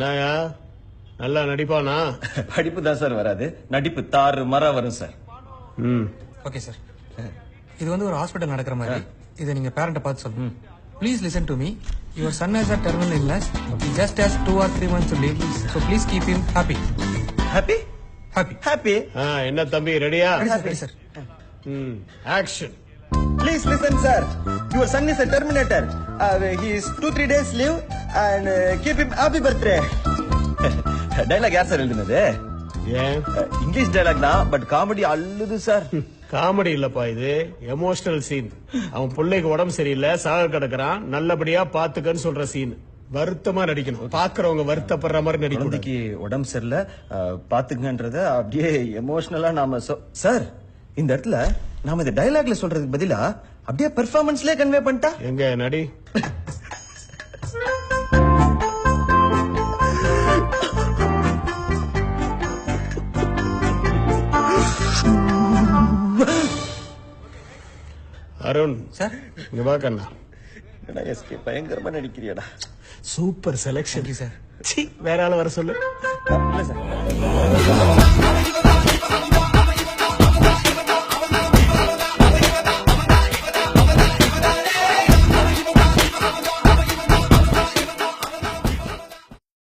நாயா நல்லா நடிப்பானா? படிப்பு தான் சார் வராது, நடிப்பு தாறு மரம் வரும் சார். ஓகே சார், இது வந்து ஒரு ஹாஸ்பிட்டல் நடக்கிற மாதிரி. இதை நீங்க பேரண்ட பார்த்து சொல்லுங்க. Please listen to me. Your son has a terminal illness. He just has 2 or 3 months to live. So please keep him happy. Happy Happy. Happy. என்ன தம்பி ரெடியா? Ready, sir. Action. Please listen, sir. Your son is a Terminator. He is 2-3 days leave and keep him happy birthday. Dialogue யார் sir எழுதுனது? ஏன் English dialogue தான், but comedy அள்ளுது sir. Comedy இல்லப்பா, இது emotional scene. அவன் பிள்ளைக்கு உடம்பு சரியில்லை, சாக கிடக்குறான், நல்லபடியா பாத்துக்கன்னு சொல்ற சீன். வருத்தமா நடிக்கணும், பாக்குறவங்க வருத்தப்படுற மாதிரி நடிக்கணும். குழந்தைக்கு உடம்பு சரியில்லை பாத்துக்கன்றத அப்படியே எமோஷனலா நாம சார் இந்த இடத்துல நாம இந்த டைலாக்ல சொல்றதுக்கு பதிலா அப்படியே பெர்ஃபார்மன்ஸ்லயே கன்வே பண்ணிட்டா எங்க நடி. அருண் சார், இங்க பாக்கண்ணா. எஸ்கே பயங்கரமா நடிக்கிறியாடா. Super selection sir. வேற ஆள வர சொல்லு. இல்ல சார்.